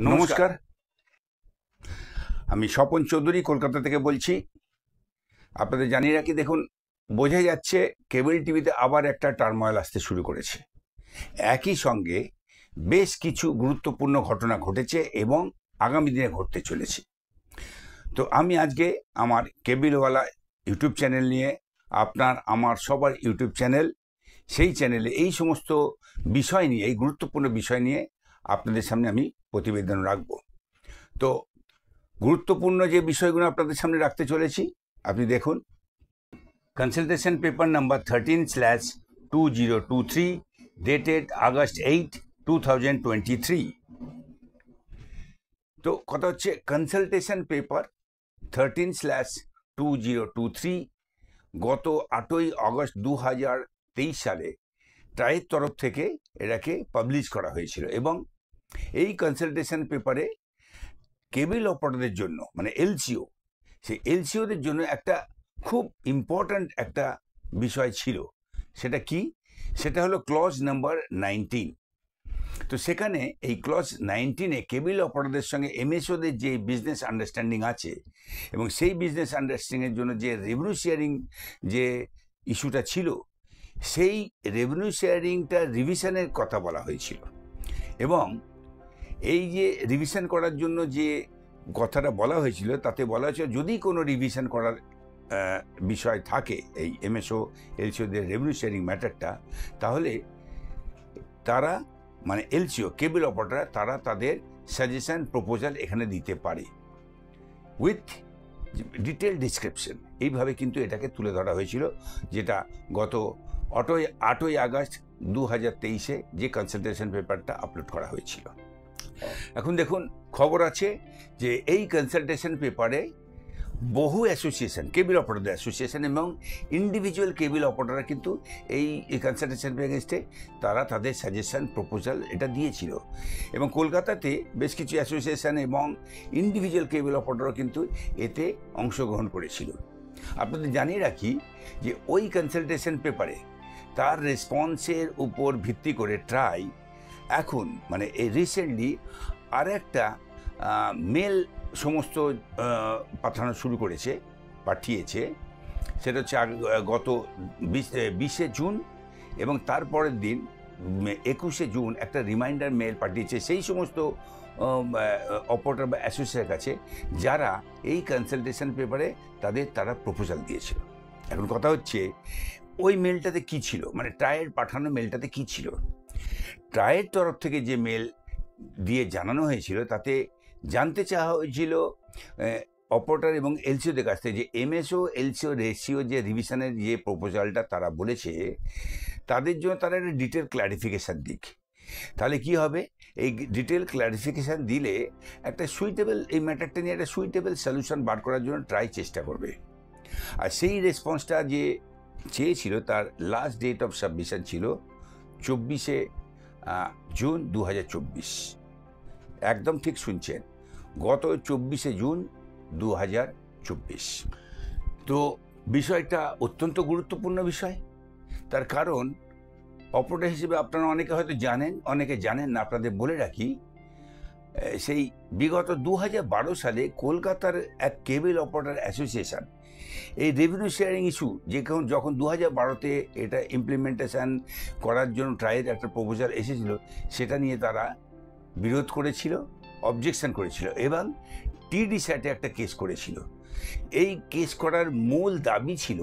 নমস্কার। আমি স্বপন চৌধুরী কলকাতা থেকে বলছি। আপনাদের জানিয়ে রাখি, দেখুন, বোঝা যাচ্ছে কেবল টিভিতে আবার একটা টার্ময়েল আসতে শুরু করেছে। একই সঙ্গে বেশ কিছু গুরুত্বপূর্ণ ঘটনা ঘটেছে এবং আগামী দিনে ঘটতে চলেছে। তো আমি আজকে আমার কেবিলওয়ালা ইউটিউব চ্যানেল নিয়ে, আমার সবার ইউটিউব চ্যানেল, সেই চ্যানেলে এই সমস্ত বিষয় নিয়ে, এই গুরুত্বপূর্ণ বিষয় নিয়ে আপনাদের সামনে আমি প্রতিবেদন রাখব। তো গুরুত্বপূর্ণ যে বিষয়গুলো আপনাদের সামনে রাখতে চলেছি, আপনি দেখুন। Consultation paper number 13/2023, dated August 8, 2023। তো কথা হচ্ছে, কনসালটেশন পেপার 13/2023 গত 8ই আগস্ট 2023 সালে ট্রাইয়ের তরফ থেকে এটাকে পাবলিশ করা হয়েছিল। এবং এই কনসালটেশন পেপারে কেবল অপারেটরদের জন্য, মানে এলসিও, সেই এলসিওদের জন্য একটা খুব ইম্পর্ট্যান্ট একটা বিষয় ছিল। সেটা কি? সেটা হলো ক্লজ নাম্বার 19। তো সেখানে এই ক্লজ 19-এ কেবল অপারেটরদের সঙ্গে এমএসওদের যে বিজনেস আন্ডারস্ট্যান্ডিং আছে, এবং সেই বিজনেস আন্ডারস্ট্যান্ডিংয়ের জন্য যে রেভিনিউ শেয়ারিং যে ইস্যুটা ছিল, সেই রেভিনিউ শেয়ারিংটা রিভিশনের কথা বলা হয়েছিল। এবং এই যে রিভিশন করার জন্য যে কথাটা বলা হয়েছিল, তাতে বলা হয়েছিল যদি কোনো রিভিশন করার বিষয় থাকে এই এমএসও এলসিওদের রেভিনিউ শেয়ারিং ম্যাটারটা, তাহলে তারা, মানে এলসিও কেবল অপারেটর, তারা তাদের সাজেশন প্রপোজাল এখানে দিতে পারে উইথ ডিটেল ডিসক্রিপশন। এইভাবে কিন্তু এটাকে তুলে ধরা হয়েছিল, যেটা গত 8ই আগস্ট 2023-এ যে কনসালটেশন পেপারটা আপলোড করা হয়েছিল। এখন দেখুন, খবর আছে যে এই কনসালটেশন পেপারে বহু অ্যাসোসিয়েশন, কেবল অপারেটর অ্যাসোসিয়েশন এবং ইন্ডিভিজুয়াল কেবল অপারেটররা কিন্তু এই কনসালটেশন এগেনস্টে তারা তাদের সাজেশন প্রপোজাল এটা দিয়েছিল। এবং কলকাতাতে বেশ কিছু অ্যাসোসিয়েশন এবং ইন্ডিভিজুয়াল কেবল অপারেটরও কিন্তু এতে অংশগ্রহণ করেছিল। আপনাদের জানিয়ে রাখি যে ওই কনসালটেশন পেপারে তার রেসপন্সের উপর ভিত্তি করে ট্রাই এখন, মানে এই রিসেন্টলি আর একটা মেল সমস্ত পাঠানো শুরু পাঠিয়েছে। সেটা হচ্ছে গত 20শে জুন, এবং তারপরের দিন 21শে জুন একটা রিমাইন্ডার মেল পাঠিয়েছে সেই সমস্ত অপারেটর বা অ্যাসোসিয়েশনের কাছে যারা এই কনসালটেশন পেপারে তারা প্রপোজাল দিয়েছিল। এখন কথা হচ্ছে, ওই মেলটাতে কি ছিল, মানে ট্রায়ের পাঠানো মেলটাতে কি ছিল। ট্রায়ের তরফ থেকে যে মেল দিয়ে জানানো হয়েছিল, তাতে জানতে চাওয়া হয়েছিল অপারেটর এবং এলসিওদের কাছ থেকে যে এমএসও এলসিও রেশিও যে রিভিশনের যে প্রপোজালটা তারা বলেছে, তাদের জন্য তারা একটা ডিটেল ক্ল্যারিফিকেশান দিক। তাহলে কি হবে, এই ডিটেল ক্ল্যারিফিকেশান দিলে একটা সুইটেবল, এই ম্যাটারটা নিয়ে একটা সুইটেবল সলিউশন বার করার জন্য ট্রাই চেষ্টা করবে। আর সেই রেসপন্সটা যে চেয়েছিল, তার লাস্ট ডেট অফ সাবমিশন ছিল 24শে জুন 2024। একদম ঠিক শুনছেন, গত 24শে জুন 2024। তো বিষয়টা অত্যন্ত গুরুত্বপূর্ণ বিষয়। তার কারণ, অপারেটর হিসেবে আপনারা অনেকে হয়তো জানেন, অনেকে জানেন না। আপনাদের বলে রাখি, সেই বিগত 2012 সালে কলকাতার এক কেবল অপারেটর অ্যাসোসিয়েশন এই রেভিনিউ শেয়ারিং ইস্যু যখন 2012-তে এটা ইমপ্লিমেন্টেশন করার জন্য ট্রায়ের একটা প্রপোজাল এসেছিল, সেটা নিয়ে তারা বিরোধ করেছিল, অবজেকশন করেছিল, এবং টিডিস্যাটে একটা কেস করেছিল। এই কেস করার মূল দাবি ছিল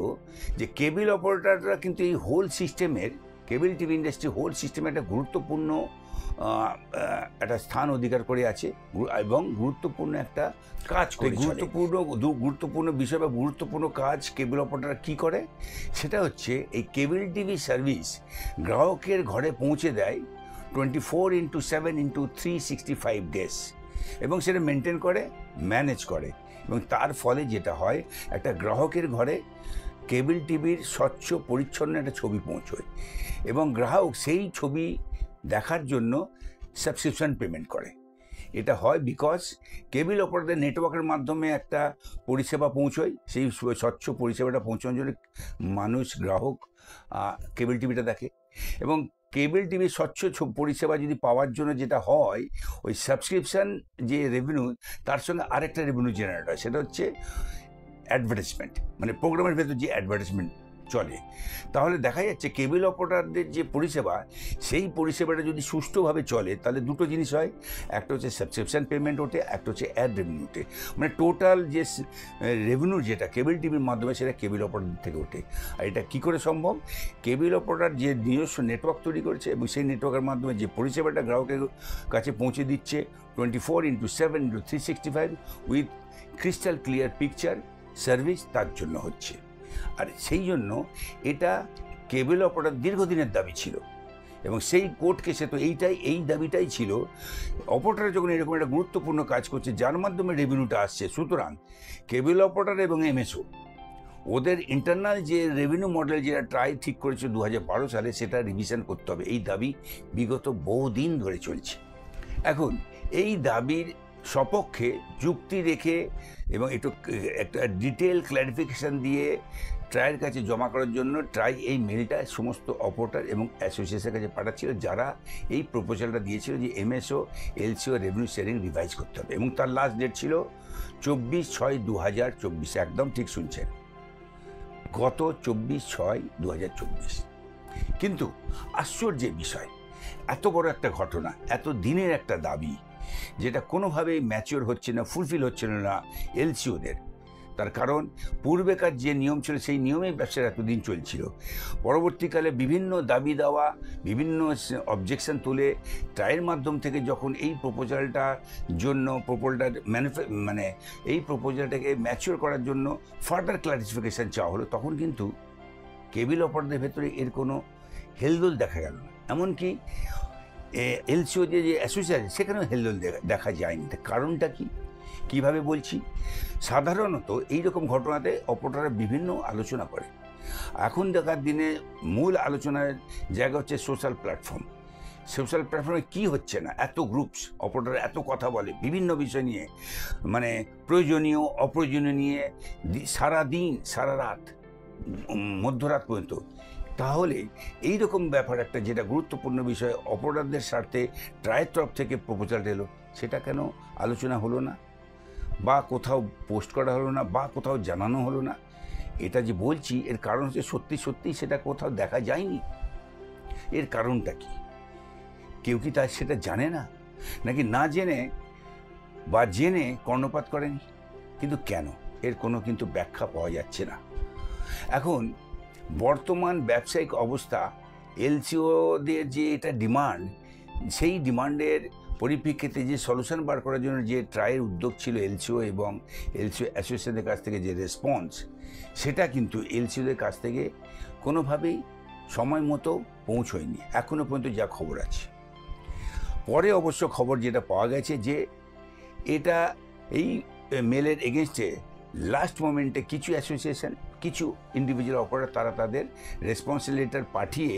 যে কেবল অপারেটররা কিন্তু এই হোল সিস্টেমের, কেবল টিভি ইন্ডাস্ট্রি হোল সিস্টেমে একটা গুরুত্বপূর্ণ একটা স্থান অধিকার করে আছে, এবং গুরুত্বপূর্ণ একটা কাজ করে। গুরুত্বপূর্ণ বিষয় বা গুরুত্বপূর্ণ কাজ কেবল অপারেটররা কী করে, সেটা হচ্ছে এই কেবল টিভি সার্ভিস গ্রাহকের ঘরে পৌঁছে দেয় 24/7/365 ডেজ, এবং সেটা মেনটেন করে, ম্যানেজ করে। এবং তার ফলে যেটা হয়, একটা গ্রাহকের ঘরে কেবল টিভির স্বচ্ছ পরিচ্ছন্ন একটা ছবি পৌঁছয়, এবং গ্রাহক সেই ছবি দেখার জন্য সাবস্ক্রিপশন পেমেন্ট করে। এটা হয় বিকজ কেবল অপারেটরদের নেটওয়ার্কের মাধ্যমে একটা পরিষেবা পৌঁছয়, সেই স্বচ্ছ পরিষেবাটা পৌঁছানোর জন্য গ্রাহক কেবল টিভিটা দেখে। এবং কেবল টিভির স্বচ্ছ পরিষেবা যদি পাওয়ার জন্য যেটা হয়, ওই সাবস্ক্রিপশন যে রেভিনিউ, তার সঙ্গে আরেকটা রেভিনিউ জেনারেট হয়, সেটা হচ্ছে অ্যাডভার্টাইজমেন্ট, মানে প্রোগ্রামের ভেতর যে অ্যাডভার্টাইজমেন্ট চলে। তাহলে দেখা যাচ্ছে কেবল অপারেটরদের যে পরিষেবা, সেই পরিষেবাটা যদি সুষ্ঠুভাবে চলে তাহলে দুটো জিনিস হয়, একটা হচ্ছে সাবস্ক্রিপশন পেমেন্ট ওঠে, একটা হচ্ছে অ্যাড রেভিনিউ ওঠে। মানে টোটাল যে রেভিনিউ যেটা কেবল টিভির মাধ্যমে, সেটা কেবল অপারেটর থেকে ওঠে। আর এটা কী করে সম্ভব? কেবল অপারেটর যে নিজস্ব নেটওয়ার্ক তৈরি করেছে এবং সেই নেটওয়ার্কের মাধ্যমে যে পরিষেবাটা গ্রাহকের কাছে পৌঁছে দিচ্ছে 24/7/365 with crystal clear picture service, তার জন্য হচ্ছে। আর সেই জন্য এটা কেবল অপারেটর দীর্ঘদিনের দাবি ছিল, এবং সেই কোর্ট কেসে তো এই দাবিটাই ছিল। অপারেটর যখন এরকম একটা গুরুত্বপূর্ণ কাজ করছে যার মাধ্যমে রেভিনিউটা আসছে, সুতরাং কেবল অপারেটর এবং এমএসও ওদের ইন্টারনাল যে রেভিনিউ মডেল যেটা ট্রাই ঠিক করেছে 2012 সালে, সেটা রিভিশন করতে হবে। এই দাবি বিগত বহুদিন ধরে চলছে। এখন এই দাবির সপক্ষে যুক্তি রেখে এবং একটা ডিটেল ক্ল্যারিফিকেশান দিয়ে ট্রাইয়ের কাছে জমা করার জন্য ট্রাই এই মেলটা সমস্ত অপারেটর এবং অ্যাসোসিয়েশনের কাছে পাঠাচ্ছিল, যারা এই প্রপোজালটা দিয়েছিল যে এমএসও এলসিও রেভিনিউ শেয়ারিং রিভাইজ করতে হবে, এবং তার লাস্ট ডেট ছিল 24/6/2024। একদম ঠিক শুনছেন, গত 24/6/2024। কিন্তু আশ্চর্যের বিষয়, এত বড় একটা ঘটনা, এত দিনের একটা দাবি, যেটা কোনোভাবেই ম্যাচিওর হচ্ছে না, ফুলফিল হচ্ছিল না এলসিওদের। তার কারণ পূর্বেকার যে নিয়ম ছিল সেই নিয়মেই ব্যবসার এতদিন চলছিল। পরবর্তীকালে বিভিন্ন দাবি দেওয়া, বিভিন্ন অবজেকশন তুলে ট্রায়ের মাধ্যম থেকে যখন এই প্রপোজালটার জন্য এই প্রপোজালটাকে ম্যাচিওর করার জন্য ফার্দার ক্লারিফিকেশান চাওয়া হলো, তখন কিন্তু কেবল অপারেটরদের ভেতরে এর কোনো হেলদোল দেখা গেল না। এমনকি এলসিও যে অ্যাসোসিয়েশন, সেখানেও হেলদোল দেখা যায়নি। কারণটা কি, কিভাবে বলছি? সাধারণত এইরকম ঘটনাতে অপারেটররা বিভিন্ন আলোচনা করে। এখন দেখার দিনে মূল আলোচনার জায়গা হচ্ছে সোশ্যাল প্ল্যাটফর্ম। সোশ্যাল প্ল্যাটফর্মে কী হচ্ছে না, এত গ্রুপস, অপারেটর এত কথা বলে বিভিন্ন বিষয় নিয়ে, মানে প্রয়োজনীয় অপ্রয়োজনীয় নিয়ে, সারা দিন সারা রাত মধ্যরাত পর্যন্ত। তাহলে এই রকম ব্যাপার একটা, যেটা গুরুত্বপূর্ণ বিষয়, অপারেটরদের স্বার্থে ট্রায়ের তরফ থেকে প্রপোজালটা এলো, সেটা কেন আলোচনা হলো না, বা কোথাও পোস্ট করা হলো না, বা কোথাও জানানো হলো না? এটা যে বলছি, এর কারণ হচ্ছে সত্যি সেটা কোথাও দেখা যায়নি। এর কারণটা কি? কেউ কি তার সেটা জানে না, নাকি না জেনে বা জেনে কর্ণপাত করেনি? কিন্তু কেন, এর কোনো কিন্তু ব্যাখ্যা পাওয়া যাচ্ছে না। এখন বর্তমান ব্যবসায়িক অবস্থা, এলসিওদের যে এটা ডিমান্ড, সেই ডিমান্ডের পরিপ্রেক্ষিতে যে সলিউশন বার করার জন্য যে ট্রায়ের উদ্যোগ ছিল এলসিও এবং এলসিও অ্যাসোসিয়েশনের কাছ থেকে যে রেসপন্স, সেটা কিন্তু এলসিওদের কাছ থেকে কোনোভাবেই সময় মতো পৌঁছয়নি এখনও পর্যন্ত, যা খবর আছে। পরে অবশ্য খবর যেটা পাওয়া গেছে যে এটা এই মেলের এগেনস্টে লাস্ট মোমেন্টে কিছু অ্যাসোসিয়েশন, কিছু ইন্ডিভিজুয়াল অপারেটর, তারা তাদের রেসপন্স লেটার পাঠিয়ে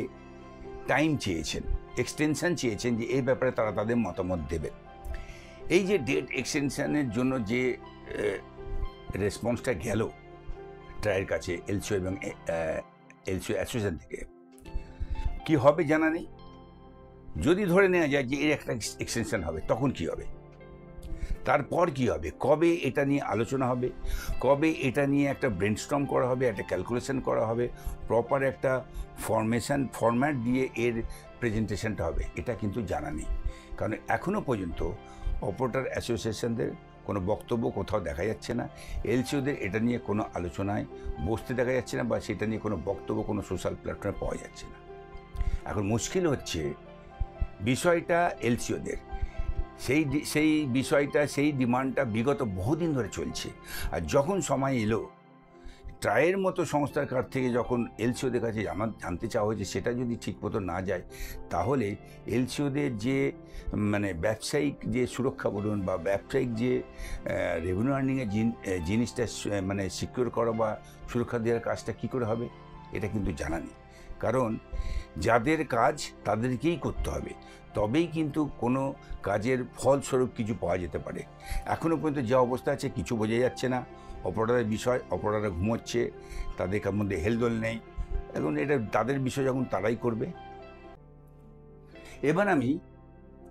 টাইম চেয়েছেন, এক্সটেনশন চেয়েছেন, যে এই ব্যাপারে তারা তাদের মতামত দেবে। এই যে ডেট এক্সটেনশনের জন্য যে রেসপন্সটা গেল ট্রায়ের কাছে এলসিও এবং এলসিও অ্যাসোসিয়েশন থেকে, কি হবে জানা নেই। যদি ধরে নেওয়া যায় যে এর একটা এক্সটেনশন হবে, তখন কি হবে, তারপর কি হবে, কবে এটা নিয়ে আলোচনা হবে, কবে এটা নিয়ে একটা ব্রেনস্টর্ম করা হবে, একটা ক্যালকুলেশন করা হবে, প্রপার একটা ফরম্যাট দিয়ে এর প্রেজেন্টেশনটা হবে, এটা কিন্তু জানা নেই। কারণ এখনও পর্যন্ত অপারেটর অ্যাসোসিয়েশনদের কোনো বক্তব্য কোথাও দেখা যাচ্ছে না, এলসিওদের এটা নিয়ে কোনো আলোচনায় বসতে দেখা যাচ্ছে না, বা সেটা নিয়ে কোনো বক্তব্য কোনো সোশ্যাল প্ল্যাটফর্মে পাওয়া যাচ্ছে না। এখন মুশকিল হচ্ছে বিষয়টা এলসিওদের, সেই বিষয়টা, সেই ডিমান্ডটা বিগত বহুদিন ধরে চলছে। আর যখন সময় এলো ট্রায়ের মতো সংস্থার কাছ থেকে যখন এলসিওদের কাছে জানতে চাওয়া হয়েছে, সেটা যদি ঠিক মতো না যায়, তাহলে এলসিওদের যে ব্যবসায়িক যে সুরক্ষা বলুন, বা ব্যবসায়িক যে রেভিনিউ আর্নিংয়ের জিনিসটা সিকিউর করা বা সুরক্ষা দেওয়ার কাজটা কী করে হবে, এটা কিন্তু জানা নেই। কারণ যাদের কাজ তাদেরকেই করতে হবে, তবেই কিন্তু কোনো কাজের ফলস্বরূপ কিছু পাওয়া যেতে পারে। এখনও পর্যন্ত যে অবস্থা আছে, কিছু বোঝা যাচ্ছে না। অপারেটরের বিষয়, অপারেটররা ঘুমোচ্ছে, তাদের মধ্যে হেলদোল নেই। এখন এটা তাদের বিষয়, যখন তারাই করবে। এবার আমি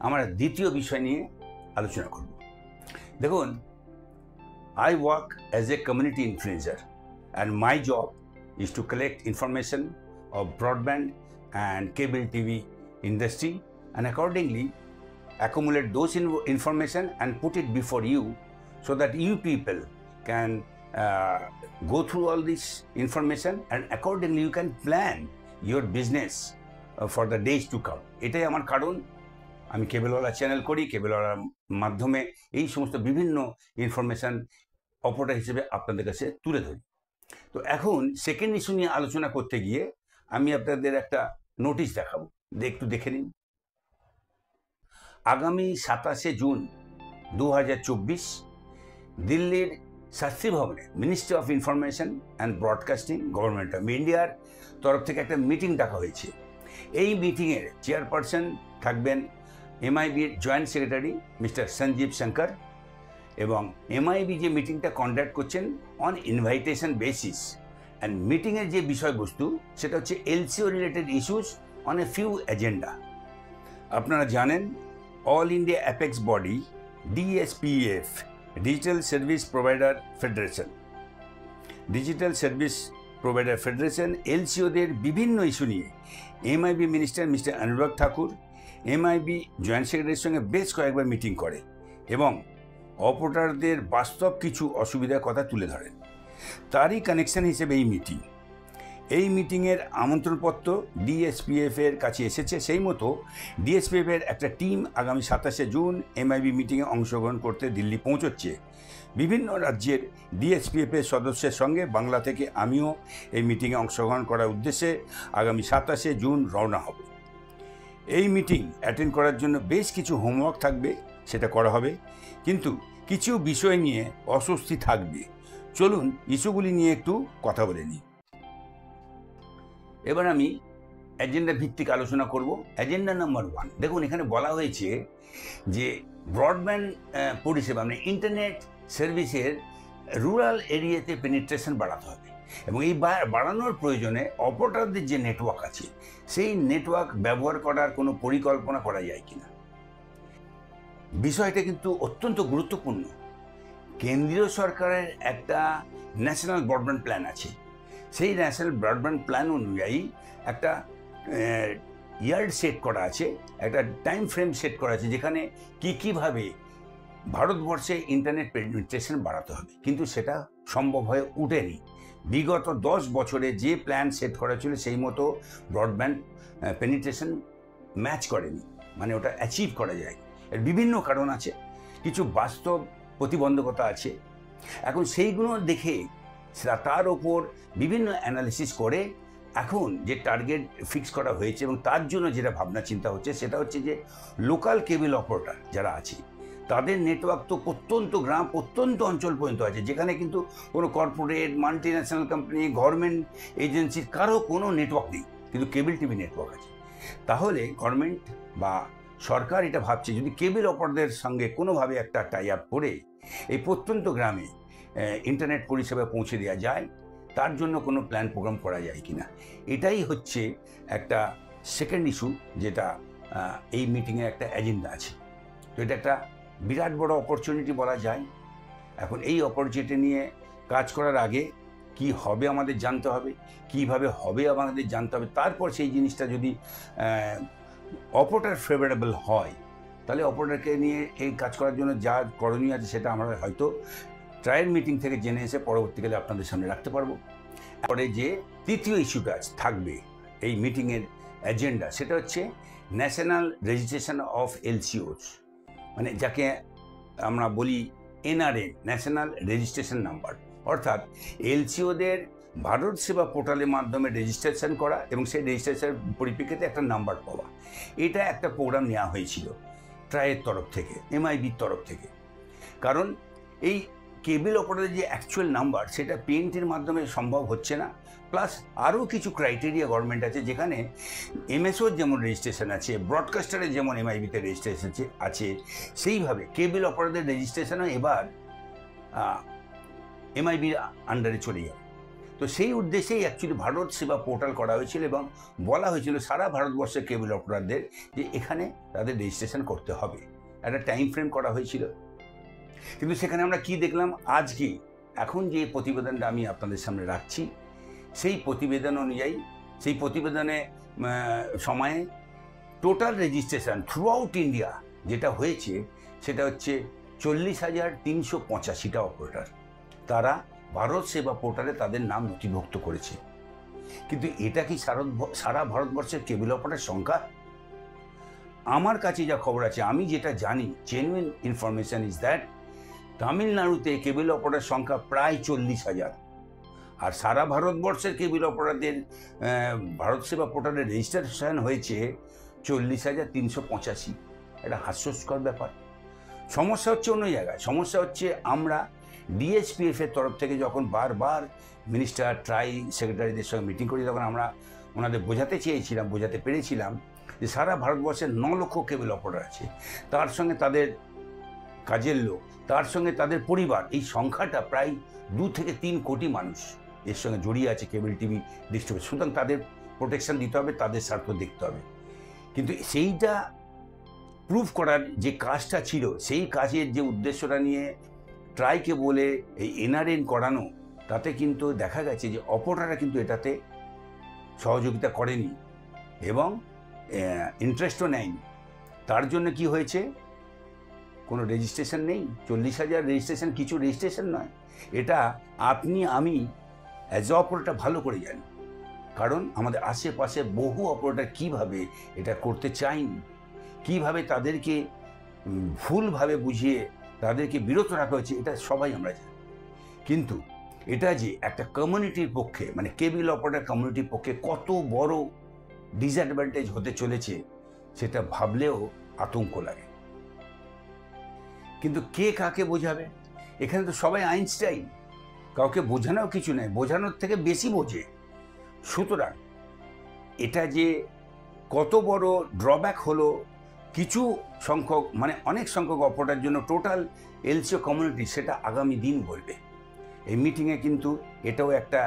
আমার দ্বিতীয় বিষয় নিয়ে আলোচনা করব। দেখুন, I work as a community influencer and my job is to collect information of broadband and cable TV industry and accordingly accumulate those information and put it before you so that you people can go through all this information and accordingly you can plan your business for the days to come. এটাই আমার কারণ। আমি কেবলওয়ালা channel করি, কেবলওয়ালার মাধ্যমে এই সমস্ত বিভিন্ন information operator হিসেবে আপনাদের কাছে তুলে ধরি। তো এখন সেকেন্ড ইস্যু নিয়ে আলোচনা করতে গিয়ে আমি আপনাদের একটা নোটিশ দেখাবো, একটু দেখে নিন। আগামী 27শে জুন 2024 দিল্লির শাস্ত্রী ভবনে ministry of information and broadcasting government of ইন্ডিয়ার তরফ থেকে একটা মিটিং ডাকা হয়েছে। এই মিটিংয়ের চেয়ারপারসন থাকবেন এমআইবির joint secretary mister Sanjeev Shankar, এবং এমআইবি যে মিটিংটা কন্ডাক্ট করছেন অন ইনভাইটেশন বেসিস, অ্যান্ড মিটিংয়ের যে বিষয়বস্তু সেটা হচ্ছে LCO related issues on a few agenda. আপনারা জানেন all India apex body DSPF, digital service provider federation এলসিওদের বিভিন্ন ইস্যু নিয়ে MIB minister mister Anurag Thakur MIB joint সেক্রেটারির সঙ্গে বেশ কয়েকবার মিটিং করে এবং অপারেটরদের বাস্তব কিছু অসুবিধার কথা তুলে ধরেন। তারই কানেকশন হিসেবে এই মিটিংয়ের আমন্ত্রণপত্র ডিএসপিএফের কাছে এসেছে। সেই মতো ডিএসপিএফের একটা টিম আগামী 27শে জুন এমআইবি মিটিংয়ে অংশগ্রহণ করতে দিল্লি পৌঁছচ্ছে। বিভিন্ন রাজ্যের ডিএসপিএফের সদস্যের সঙ্গে বাংলা থেকে আমিও এই মিটিংয়ে অংশগ্রহণ করার উদ্দেশ্যে আগামী 27শে জুন রওনা হব। এই মিটিং অ্যাটেন্ড করার জন্য বেশ কিছু হোমওয়ার্ক থাকবে, সেটা করা হবে, কিন্তু কিছু বিষয় নিয়ে অস্বস্তি থাকবে। চলুন ইস্যুগুলি নিয়ে একটু কথা বলে নিই। এবার আমি এজেন্ডা ভিত্তিক আলোচনা করব। এজেন্ডা নাম্বার 1, দেখুন এখানে বলা হয়েছে যে ব্রডব্যান্ড পরিষেবা মানে ইন্টারনেট সার্ভিসের রুরাল এরিয়াতে পেনিট্রেশন বাড়াতে হবে এবং এই বাড়ানোর প্রয়োজনে অপারেটরদের যে নেটওয়ার্ক আছে সেই নেটওয়ার্ক ব্যবহার করার কোনো পরিকল্পনা করা যায় কিনা। বিষয়টা কিন্তু অত্যন্ত গুরুত্বপূর্ণ। কেন্দ্রীয় সরকারের একটা ন্যাশনাল ব্রডব্যান্ড প্ল্যান আছে, সেই ন্যাশনাল ব্রডব্যান্ড প্ল্যান অনুযায়ী একটা ইয়ার্ড সেট করা আছে, একটা টাইম ফ্রেম সেট করা আছে যেখানে কীভাবে ভারতবর্ষে ইন্টারনেট পেনিট্রেশন বাড়াতে হবে, কিন্তু সেটা সম্ভব হয়ে উঠেনি। বিগত 10 বছরে যে প্ল্যান সেট করা ছিল সেই মতো ব্রডব্যান্ড পেনিট্রেশন ম্যাচ করেনি, মানে ওটা অ্যাচিভ করা যায়। এর বিভিন্ন কারণ আছে, কিছু বাস্তব প্রতিবন্ধকতা আছে। এখন সেইগুলো দেখে তার ওপর বিভিন্ন অ্যানালিসিস করে এখন যে টার্গেট ফিক্স করা হয়েছে এবং তার জন্য যেটা ভাবনা চিন্তা হচ্ছে সেটা হচ্ছে যে লোকাল কেবল অপারেটর যারা আছে তাদের নেটওয়ার্ক তো প্রত্যন্ত গ্রাম প্রত্যন্ত অঞ্চল পর্যন্ত আছে, যেখানে কিন্তু কোনো corporate multi national company government এজেন্সির কারো কোনো নেটওয়ার্ক নেই, কিন্তু কেবল টিভি নেটওয়ার্ক আছে। তাহলে গভর্নমেন্ট বা সরকার এটা ভাবছে যদি কেবল অপারেটরদের সঙ্গে কোনোভাবে একটা টাই আপ করে এই প্রত্যন্ত গ্রামে ইন্টারনেট পরিষেবা পৌঁছে দেওয়া যায়, তার জন্য কোনো প্ল্যান প্রোগ্রাম করা যায় কিনা। এটাই হচ্ছে একটা সেকেন্ড ইস্যু যেটা এই মিটিংয়ে একটা এজেন্ডা আছে। তো এটা একটা বিরাট বড় অপরচুনিটি বলা যায়। এখন এই অপরচুনিটি নিয়ে কাজ করার আগে কি হবে আমাদের জানতে হবে, কিভাবে হবে আমাদের জানতে হবে। তারপর সেই জিনিসটা যদি অপারেটর ফেভারেবল হয় তাহলে অপারেটরকে নিয়ে এই কাজ করার জন্য যা করণীয় আছে সেটা আমরা হয়তো ট্রায়াল মিটিং থেকে জেনে এসে পরবর্তীকালে আপনাদের সামনে রাখতে পারবো। পরে যে তৃতীয় ইস্যুটা থাকবে এই মিটিংয়ের এজেন্ডা সেটা হচ্ছে ন্যাশনাল রেজিস্ট্রেশন অফ এলসিওস, মানে যাকে আমরা বলি এনআরএন, ন্যাশনাল রেজিস্ট্রেশন নাম্বার, অর্থাৎ এলসিওদের ভারত সেবা পোর্টালের মাধ্যমে রেজিস্ট্রেশন করা এবং সেই রেজিস্ট্রেশনের পরিপ্রেক্ষিতে একটা নাম্বার পাওয়া। এটা একটা প্রোগ্রাম নেওয়া হয়েছিল ট্রায়ের তরফ থেকে, এমআইবির তরফ থেকে। কারণ এই কেবল অপারেটরের যে অ্যাকচুয়াল নাম্বার সেটা পিএনটির মাধ্যমে সম্ভব হচ্ছে না, প্লাস আরও কিছু ক্রাইটেরিয়া গভর্নমেন্ট আছে যেখানে এমএসওর যেমন রেজিস্ট্রেশন আছে, ব্রডকাস্টারের যেমন এমআইবিতে রেজিস্ট্রেশন আছে, সেইভাবে কেবল অপারেটরের রেজিস্ট্রেশনও এবার এমআইবির আন্ডারে চলে যাবে। তো সেই উদ্দেশ্যেই অ্যাকচুয়ালি ভারত সেবা পোর্টাল করা হয়েছিল এবং বলা হয়েছিল সারা ভারতবর্ষের কেবল অপারেটরদের যে এখানে তাদের রেজিস্ট্রেশন করতে হবে, একটা টাইম ফ্রেম করা হয়েছিল। কিন্তু সেখানে আমরা কি দেখলাম, আজকে এখন যে প্রতিবেদনটা আমি আপনাদের সামনে রাখছি সেই প্রতিবেদন অনুযায়ী, সেই প্রতিবেদনে সময়ে total registration through out India যেটা হয়েছে সেটা হচ্ছে 40,385টা অপারেটর, তারা ভারত সেবা পোর্টালে তাদের নাম নথিভুক্ত করেছে। কিন্তু এটা কি সারা ভারতবর্ষের কেবল অপারেটর সংখ্যা? আমার কাছে যা খবর আছে, আমি যেটা জানি, জেনুইন ইনফরমেশন ইজ দ্যাট তামিলনাড়ুতে কেবল অপারেটর সংখ্যা প্রায় 40,000, আর সারা ভারতবর্ষের কেবল অপারেটরদের ভারত সেবা পোর্টালে রেজিস্ট্রেশন হয়েছে 40,385। এটা হাস্যস্কর ব্যাপার। সমস্যা হচ্ছে অন্য জায়গায়। সমস্যা হচ্ছে আমরা ডিএসপিএফ এর তরফ থেকে যখন বারবার মিনিস্টার, ট্রাই সেক্রেটারিদের সঙ্গে মিটিং করি, তখন আমরা ওনাদের বোঝাতে পেরেছিলাম যে সারা ভারতবর্ষের 9 লক্ষ কেবল অপারেটর আছে, তার সঙ্গে তাদের কাজের লোক, তার সঙ্গে তাদের পরিবার, এই সংখ্যাটা প্রায় 2 থেকে 3 কোটি মানুষ এর সঙ্গে জড়িয়ে আছে কেবল টিভি ডিস্ট্রিবিউশন। সুতরাং তাদের প্রোটেকশন দিতে হবে, তাদের স্বার্থ দেখতে হবে। কিন্তু সেইটা প্রুভ করার যে কাজটা ছিল, সেই কাজের যে উদ্দেশ্যটা নিয়ে ট্রাইকে বলে এই এনআরএন করানো, তাতে কিন্তু দেখা গেছে যে অপারেটররা কিন্তু এটাতে সহযোগিতা করেনি এবং ইন্টারেস্টও নেয়নি। তার জন্য কি হয়েছে, কোনো রেজিস্ট্রেশন নেই। 40,000 রেজিস্ট্রেশন কিছু রেজিস্ট্রেশন নয়। এটা আপনি আমি অ্যাজ এ অপারেটর ভালো করে জানি, কারণ আমাদের আশেপাশে বহু অপারেটর কীভাবে এটা করতে চায়নি, কীভাবে তাদেরকে ভুলভাবে বুঝিয়ে তাদেরকে বিরত রাখা হয়েছে, এটা সবাই আমরা জানি। কিন্তু এটা যে একটা কমিউনিটির পক্ষে, মানে কেবল অপারেটর কমিউনিটির পক্ষে কত বড় ডিসঅ্যাডভান্টেজ হতে চলেছে, সেটা ভাবলেও আতঙ্ক লাগে। কিন্তু কে কাকে বোঝাবে? এখানে তো সবাই আইনস্টাইন, কাউকে বোঝানোও কিছু নেই, বোঝানোর থেকে বেশি বোঝে। সুতরাং এটা যে কত বড় ড্রব্যাক হলো কিছু সংখ্যক, মানে অনেক সংখ্যক অপারেটরের জন্য টোটাল এলসিও কমিউনিটি, সেটা আগামী দিন বলবে। এই মিটিংয়ে কিন্তু এটাও একটা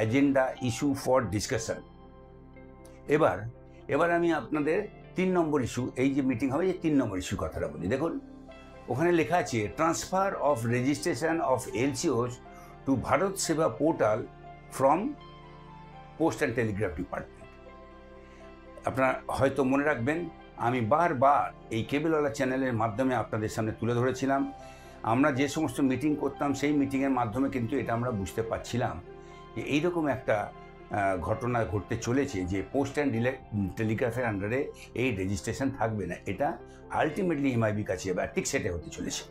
এজেন্ডা ইস্যু ফর ডিসকাশন। এবার আমি আপনাদের 3 নম্বর ইস্যু, এই যে মিটিং হবে, এই 3 নম্বর ইস্যু কথাটা বলি। দেখুন, ওখানে লেখা আছে transfer of registration of LCOs to Bharat Seva portal from post and telegraph department. আপনারা হয়তো মনে রাখবেন, আমি বারবার এই কেবলওয়ালা চ্যানেলের মাধ্যমে আপনাদের সামনে তুলে ধরেছিলাম, আমরা যে সমস্ত মিটিং করতাম সেই মিটিংয়ের মাধ্যমে কিন্তু এটা আমরা বুঝতে পারছিলাম যে এইরকম একটা ঘটনা ঘটতে চলেছে যে পোস্ট অ্যান্ড টেলিগ্রাফের আন্ডারে এই রেজিস্ট্রেশন থাকবে না। এটা আলটিমেটলি এমআইবি কাছে বা ঠিক সেটা হতে চলেছে।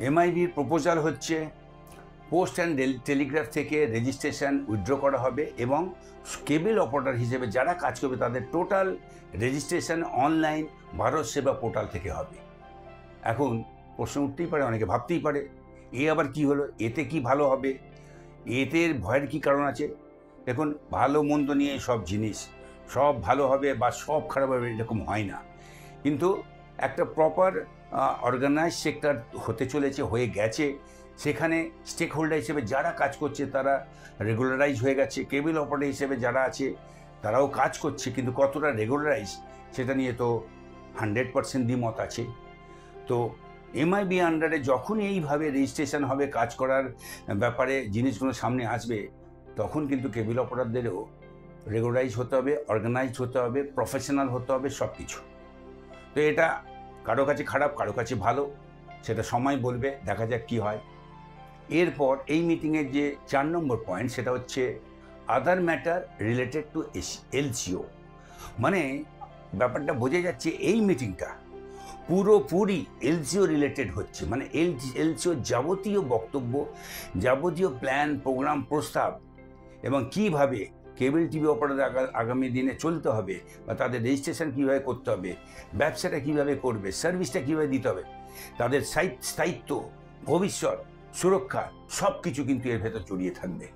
এমআইবির প্রপোজাল হচ্ছে পোস্ট অ্যান্ড টেলিগ্রাফ থেকে রেজিস্ট্রেশন উইথড্র করা হবে এবং কেবল অপারেটর হিসেবে যারা কাজ করবে তাদের total registration online Bharat Seva portal থেকে হবে। এখন প্রশ্ন উঠতেই পারে, অনেকে ভাবতেই পারে এ আবার কি হলো, এতে কি ভালো হবে, এতে ভয়ের কি কারণ আছে? দেখুন, ভালো মন্দ নিয়ে সব জিনিস, সব ভালো হবে বা সব খারাপ হবে এরকম হয় না। কিন্তু একটা প্রপার অর্গানাইজ সেক্টর হতে চলেছে, হয়ে গেছে। সেখানে স্টেক হোল্ডার হিসেবে যারা কাজ করছে তারা রেগুলারাইজ হয়ে গেছে, কেবল অপারেটর হিসেবে যারা আছে তারাও কাজ করছে, কিন্তু কতটা রেগুলারাইজ সেটা নিয়ে তো 100% দ্বিমত আছে। তো এমআইবি আন্ডারে যখন এইভাবে রেজিস্ট্রেশন হবে, কাজ করার ব্যাপারে জিনিসগুলো সামনে আসবে, তখন কিন্তু কেবল অপারেটরদেরও রেগুলারাইজ হতে হবে, অর্গানাইজড হতে হবে, প্রফেশনাল হতে হবে, সব কিছু। তো এটা কারো কাছে খারাপ, কারো কাছে ভালো, সেটা সময় বলবে, দেখা যাক কী হয়। এরপর এই মিটিংয়ের যে 4 নম্বর পয়েন্ট, সেটা হচ্ছে আদার ম্যাটার রিলেটেড টু এলসিও। মানে ব্যাপারটা বোঝা যাচ্ছে এই মিটিংটা পুরোপুরি এলসিও রিলেটেড হচ্ছে। মানে এলসিও যাবতীয় বক্তব্য, যাবতীয় প্ল্যান, প্রোগ্রাম, প্রস্তাব এবং কীভাবে কেবল টিভি অপারেটর আগামী দিনে চলতে হবে বা তাদের রেজিস্ট্রেশন কীভাবে করতে হবে, ব্যবসাটা কীভাবে করবে, সার্ভিসটা কীভাবে দিতে হবে, তাদের স্থায়িত্ব, ভবিষ্যৎ, সুরক্ষা, সব কিছু কিন্তু এর ভেতর জড়িয়ে থাকবে।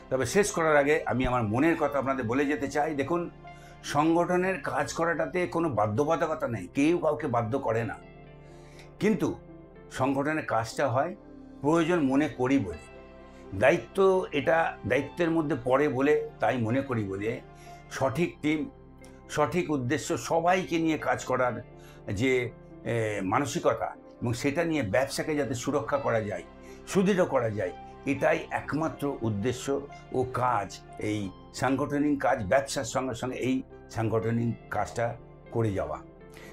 তবে শেষ করার আগে আমি আমার মনের কথা আপনাদের বলে যেতে চাই। দেখুন, সংগঠনের কাজ করাটাতে কোনো বাধ্যবাধকতা নেই, কেউ কাউকে বাধ্য করে না, কিন্তু সংগঠনের কাজটা হয় প্রয়োজন মনে করি বলে, দায়িত্ব এটা দায়িত্বের মধ্যে পড়ে বলে, তাই মনে করি বলে সঠিক টিম, সঠিক উদ্দেশ্য, সবাইকে নিয়ে কাজ করার যে মানসিকতা, এবং সেটা নিয়ে ব্যবসাকে যাতে সুরক্ষা করা যায়, সুদৃঢ় করা যায়, এটাই একমাত্র উদ্দেশ্য ও কাজ। এই সাংগঠনিক কাজ, ব্যবসার সঙ্গে সঙ্গে এই সাংগঠনিক কাজটা করে যাওয়া।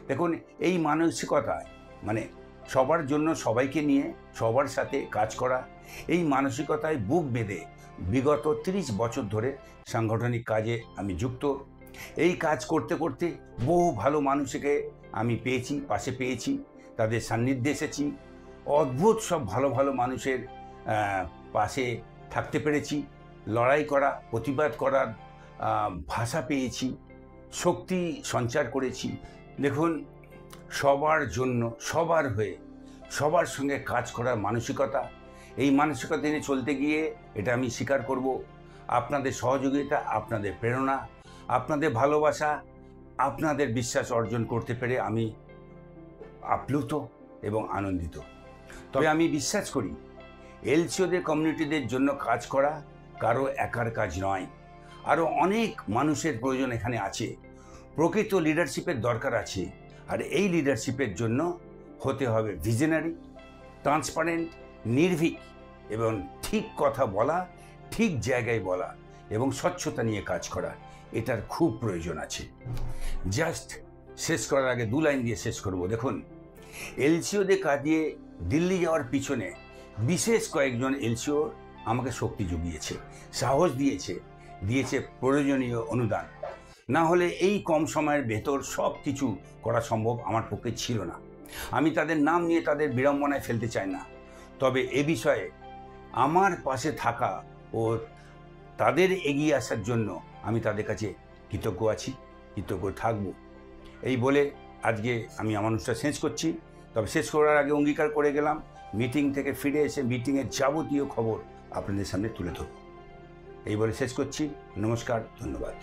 দেখুন, এই মানসিকতায় মানে সবার জন্য, সবাইকে নিয়ে সবার সাথে কাজ করা, এই মানসিকতায় বুক বেঁধে বিগত 30 বছর ধরে সাংগঠনিক কাজে আমি যুক্ত। এই কাজ করতে করতে বহু ভালো মানুষকে আমি পেয়েছি, পাশে পেয়েছি, তাদের সান্নিধ্যে এসেছি, অদ্ভুত সব ভালো ভালো মানুষের পাশে থাকতে পেরেছি, লড়াই করা, প্রতিবাদ করার ভাষা পেয়েছি, শক্তি সঞ্চার করেছি। দেখুন, সবার জন্য, সবার হয়ে, সবার সঙ্গে কাজ করার মানসিকতা, এই মানসিকতা নিয়ে চলতে গিয়ে এটা আমি স্বীকার করব, আপনাদের সহযোগিতা, আপনাদের প্রেরণা, আপনাদের ভালোবাসা, আপনাদের বিশ্বাস অর্জন করতে পেরে আমি আপ্লুত এবং আনন্দিত। তবে আমি বিশ্বাস করি, এলসিওদের কমিউনিটিদের জন্য কাজ করা কারো একার কাজ নয়, আরও অনেক মানুষের প্রয়োজন এখানে আছে, প্রকৃত লিডারশিপের দরকার আছে। আর এই লিডারশিপের জন্য হতে হবে ভিশনারি, ট্রান্সপারেন্ট, নির্ভীক এবং ঠিক কথা বলা, ঠিক জায়গায় বলা এবং স্বচ্ছতা নিয়ে কাজ করা, এটার খুব প্রয়োজন আছে। জাস্ট শেষ করার আগে 2 লাইন দিয়ে শেষ করব। দেখুন, এলসিওদের কাজে দিল্লি যাওয়ার পিছনে বিশেষ কয়েকজন এলসিও আমাকে শক্তি জুগিয়েছে, সাহস দিয়েছে প্রয়োজনীয় অনুদান। না হলে এই কম সময়ের ভেতর সব কিছু করা সম্ভব আমার পক্ষে ছিল না। আমি তাদের নাম নিয়ে তাদের বিড়ম্বনায় ফেলতে চাই না, তবে এ বিষয়ে আমার পাশে থাকা ও তাদের এগিয়ে আসার জন্য আমি তাদের কাছে কৃতজ্ঞ আছি, কৃতজ্ঞ থাকব। এই বলে আজকে আমি আমার অনুষ্ঠান শেষ করছি। তবে শেষ করার আগে অঙ্গীকার করে গেলাম, মিটিং থেকে ফিরে এসে মিটিংয়ের যাবতীয় খবর আপনাদের সামনে তুলে ধরব। এই বলে শেষ করছি। নমস্কার, ধন্যবাদ।